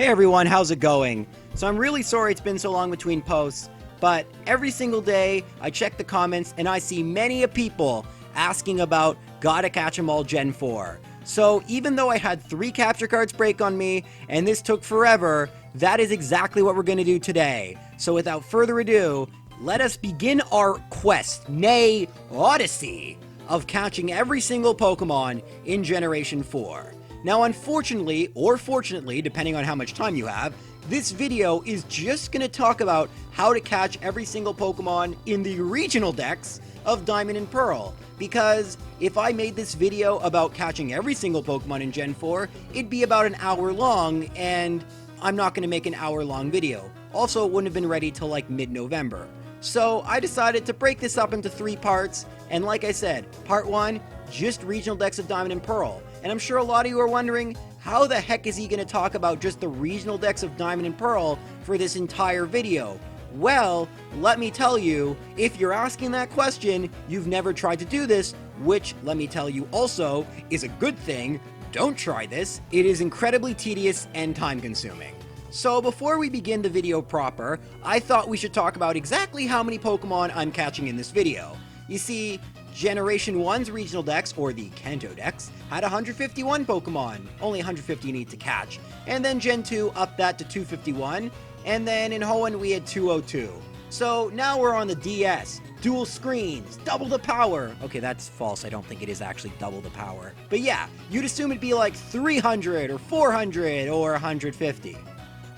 everyone, how's it going? So I'm really sorry it's been so long between posts, but every single day I check the comments and I see many people asking about Gotta Catch 'Em All Gen 4. So even though I had 3 capture cards break on me and this took forever, that is exactly what we're going to do today. So without further ado, let us begin our quest, nay, odyssey, of catching every single Pokemon in Generation 4. Now unfortunately, or fortunately, depending on how much time you have, this video is just going to talk about how to catch every single Pokemon in the regional decks of Diamond and Pearl. Because if I made this video about catching every single Pokemon in Gen 4, it'd be about an hour long, and I'm not going to make an hour-long video. Also, it wouldn't have been ready till like mid-November. So I decided to break this up into 3 parts, and like I said, part 1, just regional decks of Diamond and Pearl. And I'm sure a lot of you are wondering, how the heck is he going to talk about just the regional decks of Diamond and Pearl for this entire video? Well, let me tell you, if you're asking that question, you've never tried to do this, which, let me tell you also, is a good thing. Don't try this. It is incredibly tedious and time-consuming. So before we begin the video proper, I thought we should talk about exactly how many Pokemon I'm catching in this video. You see, Generation 1's regional decks, or the Kanto decks, had 151 Pokemon, only 150 you need to catch. And then Gen 2 upped that to 251, and then in Hoenn we had 202. So now we're on the DS, dual screens, double the power. Okay, that's false, I don't think it is actually double the power. But yeah, you'd assume it'd be like 300 or 400 or 150.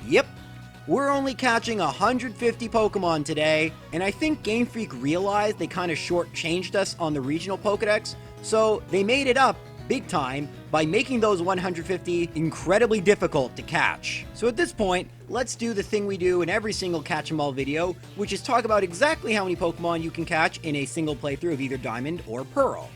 Yep. We're only catching 150 Pokemon today, and I think Game Freak realized they kind of shortchanged us on the regional Pokedex, so they made it up big time by making those 150 incredibly difficult to catch. So at this point, let's do the thing we do in every single Catch 'Em All video, which is talk about exactly how many Pokemon you can catch in a single playthrough of either Diamond or Pearl.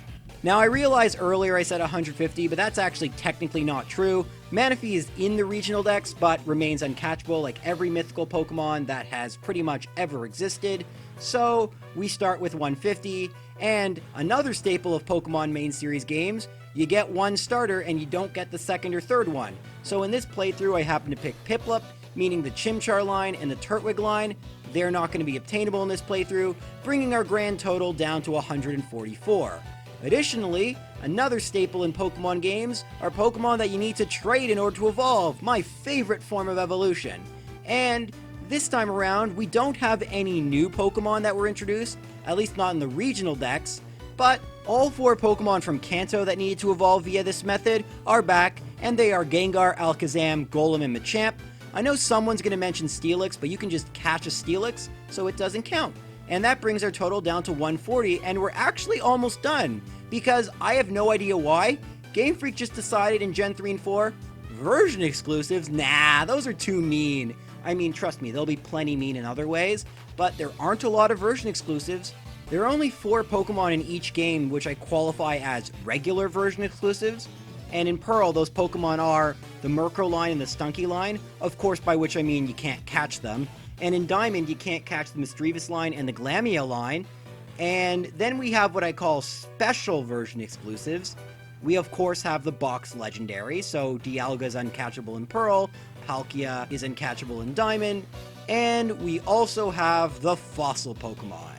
Now I realized earlier I said 150, but that's actually technically not true. Manaphy is in the regional decks, but remains uncatchable like every mythical Pokemon that has pretty much ever existed. So we start with 150, and another staple of Pokemon main series games, you get one starter and you don't get the second or third one. So in this playthrough I happen to pick Piplup, meaning the Chimchar line and the Turtwig line. They're not going to be obtainable in this playthrough, bringing our grand total down to 144. Additionally, another staple in Pokemon games are Pokemon that you need to trade in order to evolve, my favorite form of evolution. And this time around, we don't have any new Pokemon that were introduced, at least not in the regional decks, but all 4 Pokemon from Kanto that needed to evolve via this method are back, and they are Gengar, Alakazam, Golem, and Machamp. I know someone's going to mention Steelix, but you can just catch a Steelix, so it doesn't count. And that brings our total down to 140, and we're actually almost done, because I have no idea why. Game Freak just decided in Gen 3 and 4, version exclusives, nah, those are too mean. I mean, trust me, they'll be plenty mean in other ways, but there aren't a lot of version exclusives. There are only 4 Pokemon in each game which I qualify as regular version exclusives, and in Pearl, those Pokemon are the Murkrow line and the Stunky line, of course by which I mean you can't catch them. And in Diamond, you can't catch the Misdreavus line and the Glameow line. And then we have what I call special version exclusives. We of course have the box legendary, so Dialga is uncatchable in Pearl, Palkia is uncatchable in Diamond, and we also have the fossil Pokemon.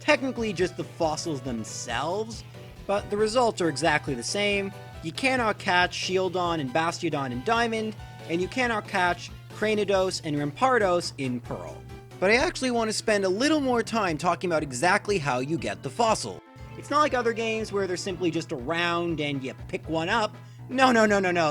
Technically just the fossils themselves, but the results are exactly the same. You cannot catch Shieldon and Bastiodon in Diamond, and you cannot catch Cranidos and Rampardos in Pearl. But I actually want to spend a little more time talking about exactly how you get the fossil. It's not like other games where they're simply just around and you pick one up. No,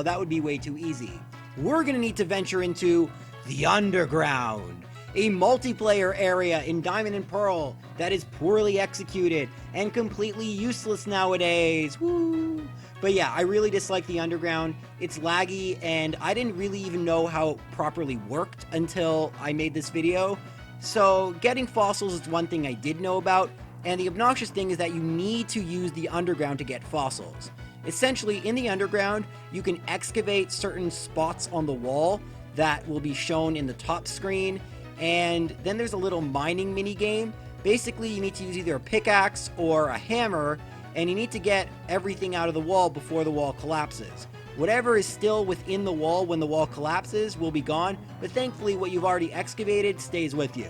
that would be way too easy. We're going to need to venture into the underground, a multiplayer area in Diamond and Pearl that is poorly executed and completely useless nowadays. Woo! But yeah, I really dislike the underground. It's laggy, and I didn't really even know how it properly worked until I made this video. So getting fossils is one thing I did know about, and the obnoxious thing is that you need to use the underground to get fossils. Essentially, in the underground, you can excavate certain spots on the wall that will be shown in the top screen, and then there's a little mining mini game. Basically, you need to use either a pickaxe or a hammer, and you need to get everything out of the wall before the wall collapses. Whatever is still within the wall when the wall collapses will be gone, but thankfully what you've already excavated stays with you.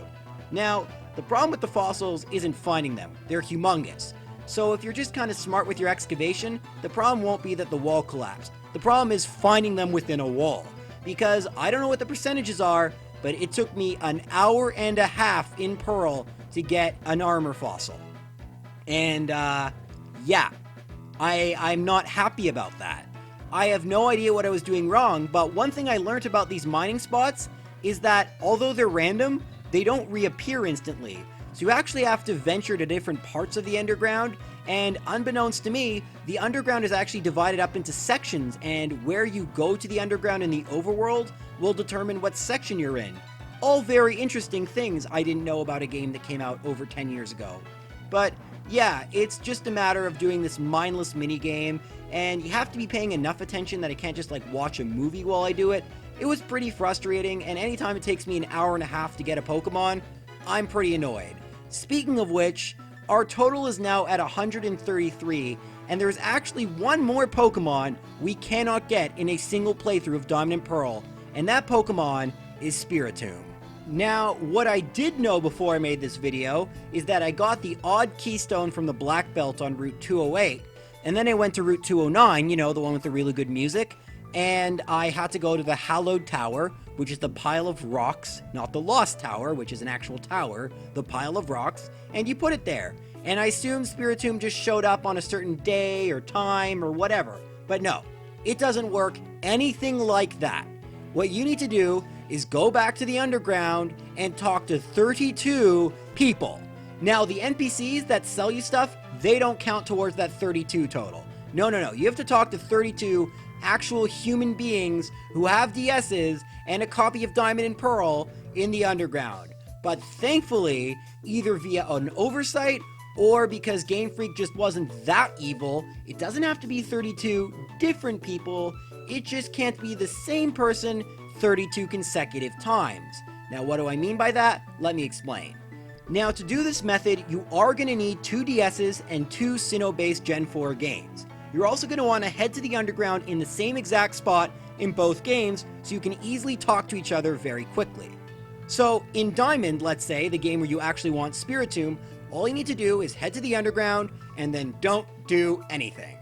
Now, the problem with the fossils isn't finding them, they're humongous. So if you're just kind of smart with your excavation, the problem won't be that the wall collapsed. The problem is finding them within a wall. Because I don't know what the percentages are, but it took me an hour and a half in Pearl to get an armor fossil. And yeah, I'm not happy about that. I have no idea what I was doing wrong, but one thing I learned about these mining spots is that although they're random, they don't reappear instantly. So you actually have to venture to different parts of the underground, and unbeknownst to me, the underground is actually divided up into sections, and where you go to the underground in the overworld will determine what section you're in. All very interesting things I didn't know about a game that came out over 10 years ago. But yeah, it's just a matter of doing this mindless minigame, and you have to be paying enough attention that I can't just like watch a movie while I do it. It was pretty frustrating, and anytime it takes me an hour and a half to get a Pokemon, I'm pretty annoyed. Speaking of which, our total is now at 133, and there's actually one more Pokemon we cannot get in a single playthrough of Diamond and Pearl, and that Pokemon is Spiritomb. Now, what I did know before I made this video is that I got the odd keystone from the Black Belt on Route 208, and then I went to Route 209, you know, the one with the really good music, and I had to go to the Hallowed Tower, which is the pile of rocks, not the Lost Tower, which is an actual tower, the pile of rocks, and you put it there. And I assumed Spiritomb just showed up on a certain day or time or whatever. But no, it doesn't work anything like that. What you need to do is go back to the underground and talk to 32 people. Now, the NPCs that sell you stuff, they don't count towards that 32 total. No. You have to talk to 32 actual human beings who have DSs and a copy of Diamond and Pearl in the underground. But thankfully, either via an oversight or because Game Freak just wasn't that evil, it doesn't have to be 32 different people, it just can't be the same person 32 consecutive times. Now, what do I mean by that? Let me explain. Now, to do this method, you are going to need 2 DSs and 2 Sinnoh-based Gen 4 games. You're also going to want to head to the underground in the same exact spot in both games so you can easily talk to each other very quickly. So, in Diamond, let's say, the game where you actually want Spiritomb, all you need to do is head to the underground and then don't do anything.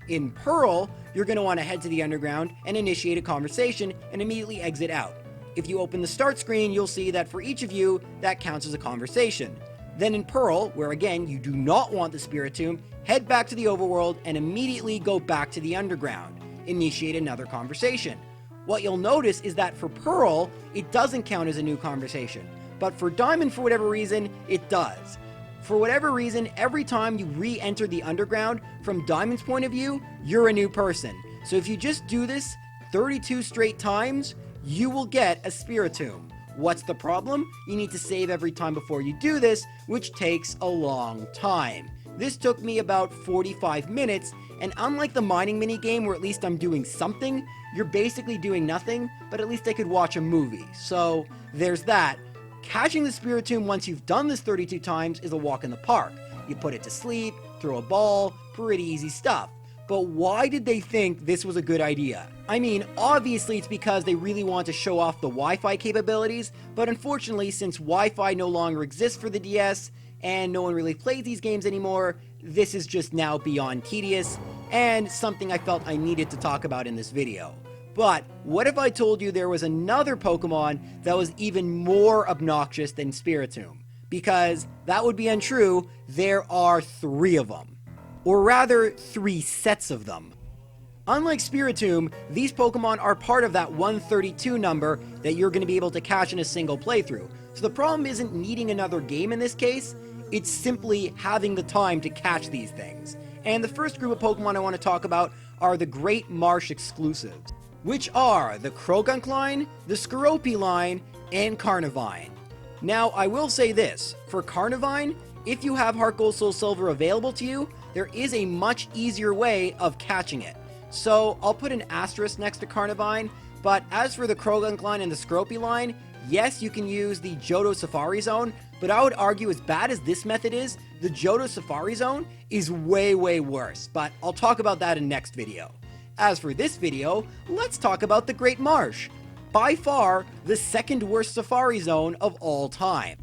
In Pearl, you're going to want to head to the underground and initiate a conversation and immediately exit out. If you open the start screen, you'll see that for each of you, that counts as a conversation. Then in Pearl, where again you do not want the Spiritomb, head back to the overworld and immediately go back to the underground. Initiate another conversation. What you'll notice is that for Pearl, it doesn't count as a new conversation, but for Diamond, for whatever reason, it does. For whatever reason, every time you re-enter the underground, from Diamond's point of view, you're a new person. So if you just do this 32 straight times, you will get a Spiritomb. What's the problem? You need to save every time before you do this, which takes a long time. This took me about 45 minutes, and unlike the mining minigame where at least I'm doing something, you're basically doing nothing, but at least I could watch a movie. So there's that. Catching the Spiritomb once you've done this 32 times is a walk in the park. You put it to sleep, throw a ball, pretty easy stuff. But why did they think this was a good idea? I mean, obviously it's because they really want to show off the Wi-Fi capabilities, but unfortunately, since Wi-Fi no longer exists for the DS, and no one really plays these games anymore, this is just now beyond tedious, and something I felt I needed to talk about in this video. But what if I told you there was another Pokemon that was even more obnoxious than Spiritomb? Because that would be untrue, there are 3 of them. Or rather, 3 sets of them. Unlike Spiritomb, these Pokemon are part of that 132 number that you're going to be able to catch in a single playthrough. So the problem isn't needing another game in this case, it's simply having the time to catch these things. And the first group of Pokemon I want to talk about are the Great Marsh exclusives, which are the Croagunk line, the Skorupi line, and Carnivine. Now, I will say this, for Carnivine, if you have Heart Gold Soul Silver available to you, there is a much easier way of catching it. So I'll put an asterisk next to Carnivine, but as for the Croagunk line and the Skorupi line, yes, you can use the Johto Safari Zone, but I would argue as bad as this method is, the Johto Safari Zone is way worse, but I'll talk about that in next video. As for this video, let's talk about the Great Marsh, by far the second worst safari zone of all time.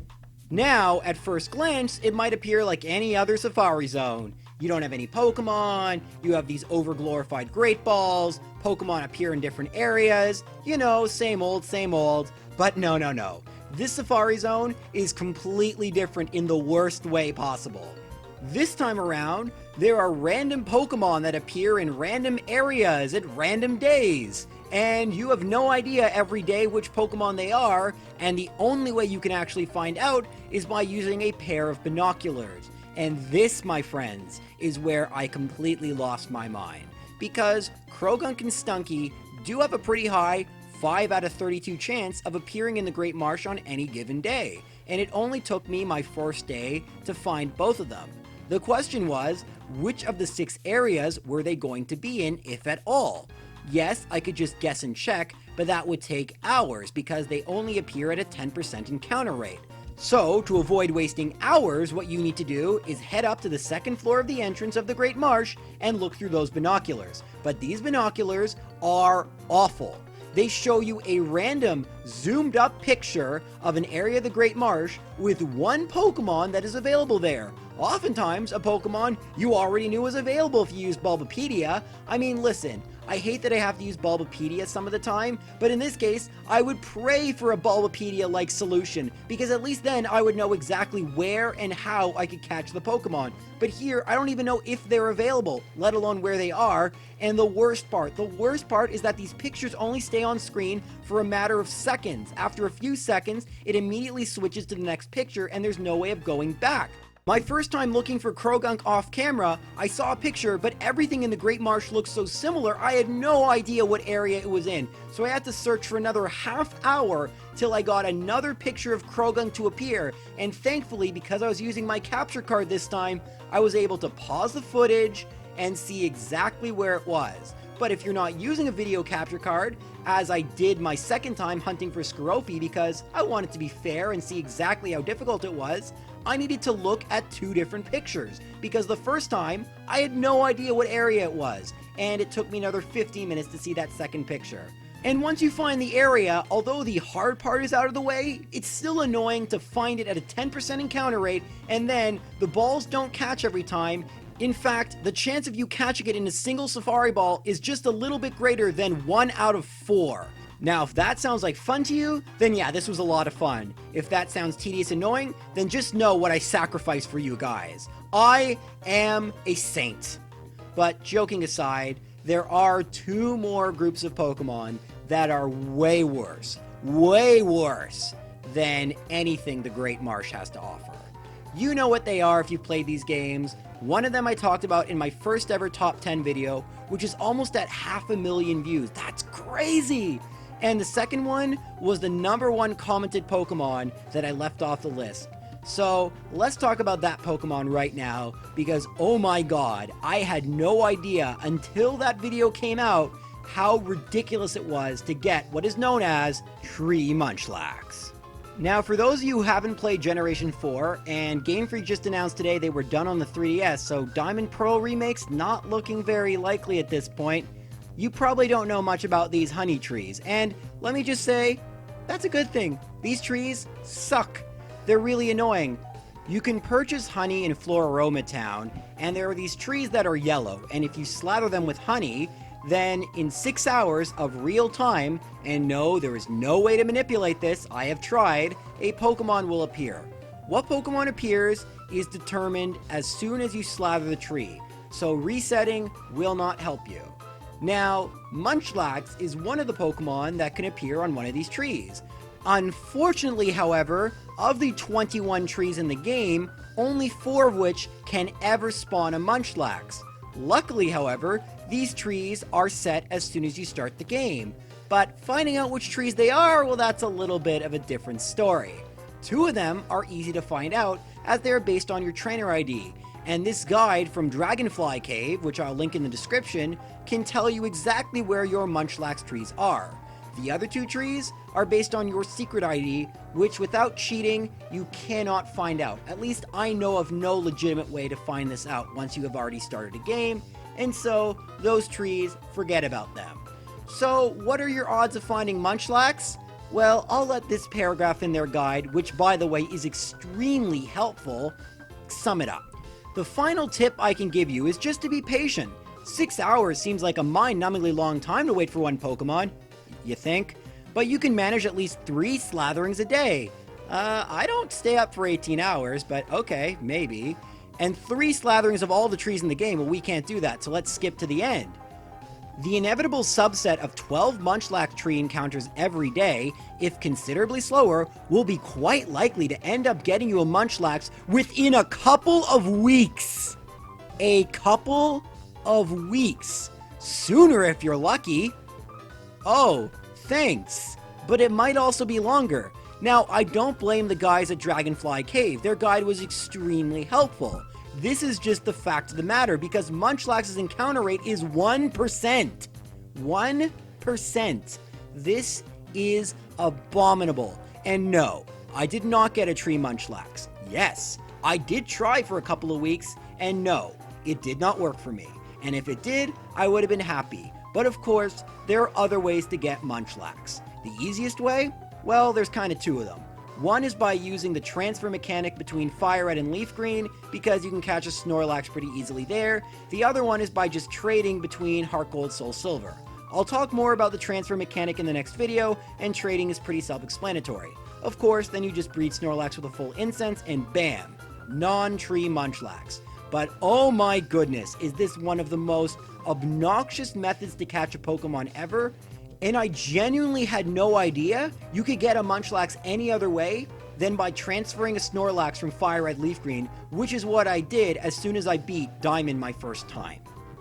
Now, at first glance, it might appear like any other safari zone. You don't have any Pokemon, you have these overglorified Great Balls, Pokemon appear in different areas, you know, same old, but no. This safari zone is completely different in the worst way possible. This time around, there are random Pokemon that appear in random areas at random days, and you have no idea every day which Pokemon they are, and the only way you can actually find out is by using a pair of binoculars. And this, my friends, is where I completely lost my mind, because Croagunk and Stunky do have a pretty high 5 out of 32 chance of appearing in the Great Marsh on any given day, and it only took me my first day to find both of them. The question was, which of the 6 areas were they going to be in, if at all? Yes, I could just guess and check, but that would take hours because they only appear at a 10% encounter rate. So, to avoid wasting hours, what you need to do is head up to the second floor of the entrance of the Great Marsh and look through those binoculars. But these binoculars are awful. They show you a random zoomed up picture of an area of the Great Marsh with one Pokemon that is available there. Oftentimes, a Pokemon you already knew was available if you used Bulbapedia. I mean, listen, I hate that I have to use Bulbapedia some of the time, but in this case, I would pray for a Bulbapedia-like solution, because at least then I would know exactly where and how I could catch the Pokemon. But here, I don't even know if they're available, let alone where they are, and the worst part is that these pictures only stay on screen for a matter of seconds. After a few seconds, it immediately switches to the next picture, and there's no way of going back. My first time looking for Croagunk off camera, I saw a picture, but everything in the Great Marsh looked so similar, I had no idea what area it was in. So I had to search for another half hour till I got another picture of Croagunk to appear. And thankfully, because I was using my capture card this time, I was able to pause the footage and see exactly where it was. But if you're not using a video capture card, as I did my second time hunting for Skorupi because I wanted to be fair and see exactly how difficult it was, I needed to look at 2 different pictures, because the first time, I had no idea what area it was, and it took me another 15 minutes to see that second picture. And once you find the area, although the hard part is out of the way, it's still annoying to find it at a 10% encounter rate, and then the balls don't catch every time. In fact, the chance of you catching it in a single Safari Ball is just a little bit greater than 1 out of 4. Now, if that sounds like fun to you, then yeah, this was a lot of fun. If that sounds tedious and annoying, then just know what I sacrificed for you guys. I am a saint. But joking aside, there are 2 more groups of Pokemon that are way worse than anything the Great Marsh has to offer. You know what they are if you've played these games. One of them I talked about in my first ever top 10 video, which is almost at 500,000 views. That's crazy! And the second one was the #1 commented Pokemon that I left off the list. So let's talk about that Pokemon right now, because oh my god, I had no idea until that video came out how ridiculous it was to get what is known as Tree Munchlax. Now, for those of you who haven't played Generation 4, and Game Freak just announced today they were done on the 3DS, so Diamond Pearl remake's not looking very likely at this point, you probably don't know much about these honey trees, and let me just say, that's a good thing. These trees suck. They're really annoying. You can purchase honey in Floraroma Town, and there are these trees that are yellow, and if you slather them with honey, then in 6 hours of real time, and no, there is no way to manipulate this, I have tried, a Pokemon will appear. What Pokemon appears is determined as soon as you slather the tree, so resetting will not help you. Now, Munchlax is one of the Pokemon that can appear on one of these trees. Unfortunately, however, of the 21 trees in the game, only 4 of which can ever spawn a Munchlax. Luckily, however, these trees are set as soon as you start the game. But finding out which trees they are, well, that's a little bit of a different story. 2 of them are easy to find out, as they are based on your trainer ID. And this guide from Dragonfly Cave, which I'll link in the description, can tell you exactly where your Munchlax trees are. The other 2 trees are based on your secret ID, which without cheating, you cannot find out. At least I know of no legitimate way to find this out once you have already started a game, and so those trees, forget about them. So what are your odds of finding Munchlax? Well, I'll let this paragraph in their guide, which by the way is extremely helpful, sum it up. The final tip I can give you is just to be patient. 6 hours seems like a mind-numbingly long time to wait for one Pokemon, you think? But you can manage at least 3 slatherings a day. I don't stay up for 18 hours, but okay, maybe. And 3 slatherings of all the trees in the game, well, we can't do that, so let's skip to the end. The inevitable subset of 12 Munchlax tree encounters every day, if considerably slower, will be quite likely to end up getting you a Munchlax within a couple of weeks. A couple of weeks. Sooner if you're lucky. Oh, thanks. But it might also be longer. Now, I don't blame the guys at Dragonfly Cave. Their guide was extremely helpful. This is just the fact of the matter, because Munchlax's encounter rate is 1%. 1%. This is abominable. And no, I did not get a tree Munchlax. Yes, I did try for a couple of weeks, and no, it did not work for me. And if it did, I would have been happy. But of course, there are other ways to get Munchlax. The easiest way? Well, there's kind of 2 of them. One is by using the transfer mechanic between Fire Red and Leaf Green, because you can catch a Snorlax pretty easily there. The other one is by just trading between Heart Gold, Soul Silver. I'll talk more about the transfer mechanic in the next video, and trading is pretty self-explanatory. Of course, then you just breed Snorlax with a full incense, and bam! Non-tree Munchlax. But oh my goodness, is this one of the most obnoxious methods to catch a Pokemon ever? And I genuinely had no idea you could get a Munchlax any other way than by transferring a Snorlax from Fire Red Leaf Green, which is what I did as soon as I beat Diamond my first time.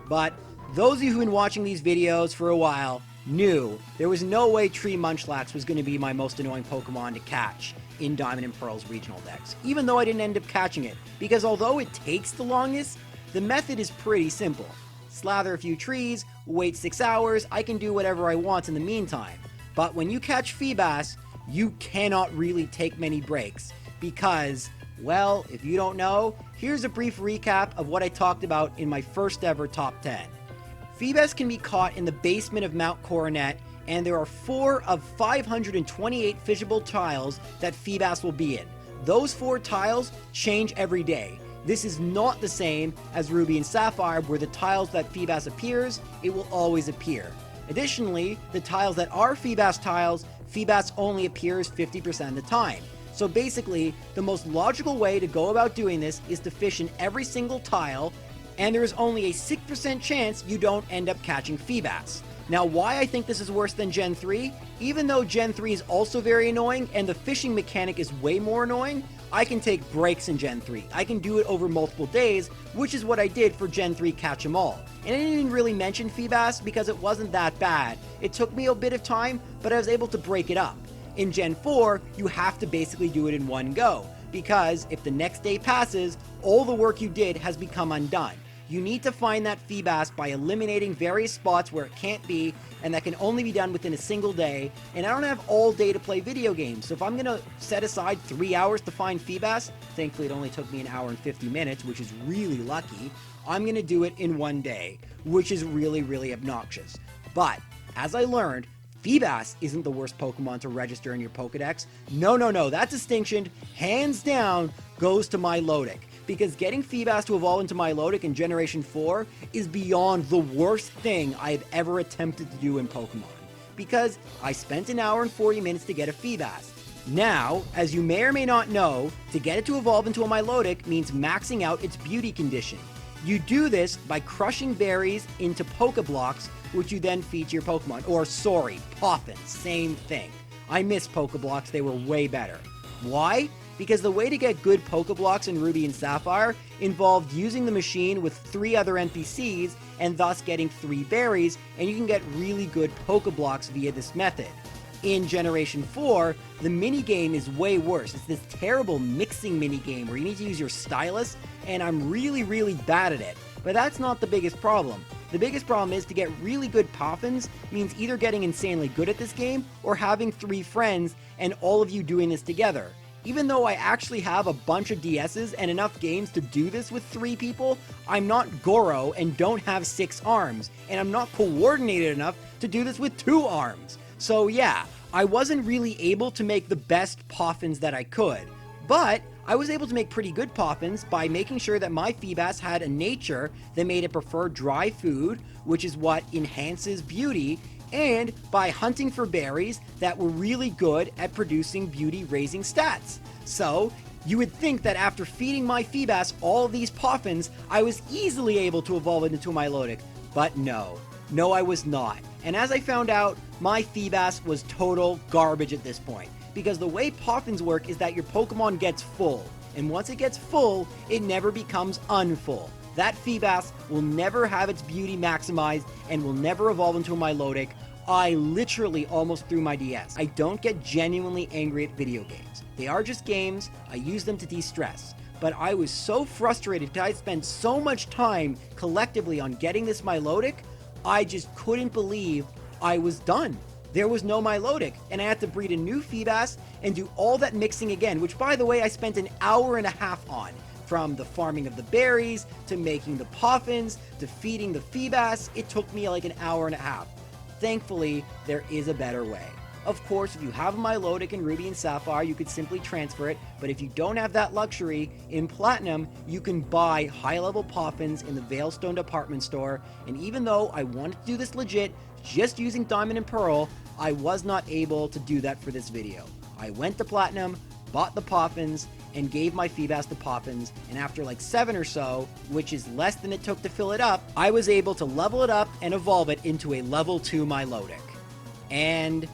But those of you who've been watching these videos for a while knew there was no way Tree Munchlax was going to be my most annoying Pokemon to catch in Diamond and Pearl's regional decks, even though I didn't end up catching it, because although it takes the longest, the method is pretty simple. Slather a few trees, wait 6 hours, I can do whatever I want in the meantime. But when you catch Feebas, you cannot really take many breaks, because, well, if you don't know, here's a brief recap of what I talked about in my first ever top 10. Feebas can be caught in the basement of Mount Coronet, and there are 4 of 528 fishable tiles that Feebas will be in. Those 4 tiles change every day. This is not the same as Ruby and Sapphire, where the tiles that Feebas appears, it will always appear. Additionally, the tiles that are Feebas tiles, Feebas only appears 50% of the time. So basically, the most logical way to go about doing this is to fish in every single tile, and there is only a 6% chance you don't end up catching Feebas. Now, why I think this is worse than Gen 3? Even though Gen 3 is also very annoying, and the fishing mechanic is way more annoying, I can take breaks in Gen 3. I can do it over multiple days, which is what I did for Gen 3 Catch 'em All. And I didn't even really mention Feebas because it wasn't that bad. It took me a bit of time, but I was able to break it up. In Gen 4, you have to basically do it in one go, because if the next day passes, all the work you did has become undone. You need to find that Feebas by eliminating various spots where it can't be, and that can only be done within a single day, and I don't have all day to play video games, so if I'm going to set aside 3 hours to find Feebas, thankfully it only took me 1 hour and 50 minutes, which is really lucky, I'm going to do it in one day, which is really, really obnoxious. But, as I learned, Feebas isn't the worst Pokemon to register in your Pokedex. No, that distinction, hands down, goes to Milotic. Because getting Feebas to evolve into Milotic in Generation 4 is beyond the worst thing I have ever attempted to do in Pokemon. Because I spent 1 hour and 40 minutes to get a Feebas. Now, as you may or may not know, to get it to evolve into a Milotic means maxing out its beauty condition. You do this by crushing berries into Pokeblocks, which you then feed to your Pokemon. Or, sorry, Poffins, same thing. I miss Pokeblocks, they were way better. Why? Because the way to get good Pokeblocks in Ruby and Sapphire involved using the machine with 3 other NPCs and thus getting 3 berries, and you can get really good Pokeblocks via this method. In Generation 4, the minigame is way worse. It's this terrible mixing minigame where you need to use your stylus, and I'm really, really bad at it. But that's not the biggest problem. The biggest problem is to get really good Poffins means either getting insanely good at this game or having 3 friends and all of you doing this together. Even though I actually have a bunch of DSs and enough games to do this with 3 people, I'm not Goro and don't have 6 arms, and I'm not coordinated enough to do this with 2 arms. So yeah, I wasn't really able to make the best Poffins that I could, but I was able to make pretty good Poffins by making sure that my Feebas had a nature that made it prefer dry food, which is what enhances beauty, and by hunting for berries that were really good at producing beauty-raising stats. So, you would think that after feeding my Feebas all these Poffins, I was easily able to evolve it into a Milotic, but no. No, I was not. And as I found out, my Feebas was total garbage at this point, because the way Poffins work is that your Pokemon gets full, and once it gets full, it never becomes unfull. That Feebas will never have its beauty maximized and will never evolve into a Milotic. I literally almost threw my DS. I don't get genuinely angry at video games. They are just games. I use them to de-stress. But I was so frustrated because I spent so much time collectively on getting this Milotic, I just couldn't believe I was done. There was no Milotic, and I had to breed a new Feebas and do all that mixing again, which by the way, I spent an hour and a half on. From the farming of the berries, to making the Poffins, to feeding the Feebas, it took me like an hour and a half. Thankfully, there is a better way. Of course, if you have a Milotic in Ruby and Sapphire, you could simply transfer it, but if you don't have that luxury, in Platinum, you can buy high-level Poffins in the Veilstone department store, and even though I wanted to do this legit, just using Diamond and Pearl, I was not able to do that for this video. I went to Platinum, bought the Poffins, and gave my Feebas the Poffins, and after like 7 or so, which is less than it took to fill it up, I was able to level it up and evolve it into a level 2 Milotic. And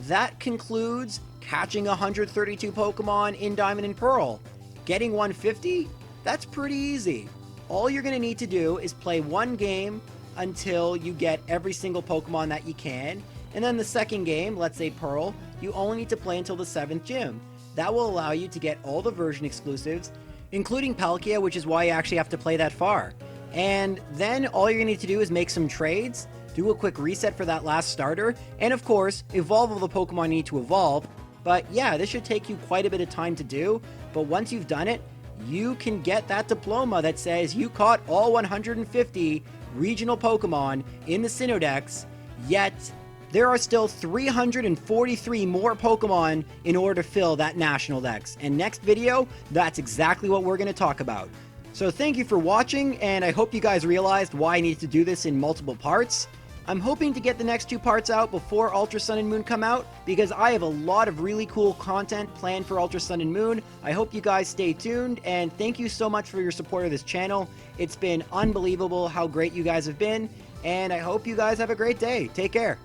that concludes catching 132 Pokemon in Diamond and Pearl. Getting 150? That's pretty easy. All you're going to need to do is play one game until you get every single Pokemon that you can, and then the second game, let's say Pearl, you only need to play until the 7th gym. That will allow you to get all the version exclusives, including Palkia, which is why you actually have to play that far. And then all you're going to need to do is make some trades, do a quick reset for that last starter, and of course, evolve all the Pokemon you need to evolve. But yeah, this should take you quite a bit of time to do, but once you've done it, you can get that diploma that says you caught all 150 regional Pokemon in the Sinnoh Dex, yet there are still 343 more Pokemon in order to fill that national dex. And next video, that's exactly what we're going to talk about. So thank you for watching, and I hope you guys realized why I needed to do this in multiple parts. I'm hoping to get the next 2 parts out before Ultra Sun and Moon come out, because I have a lot of really cool content planned for Ultra Sun and Moon. I hope you guys stay tuned, and thank you so much for your support of this channel. It's been unbelievable how great you guys have been, and I hope you guys have a great day. Take care.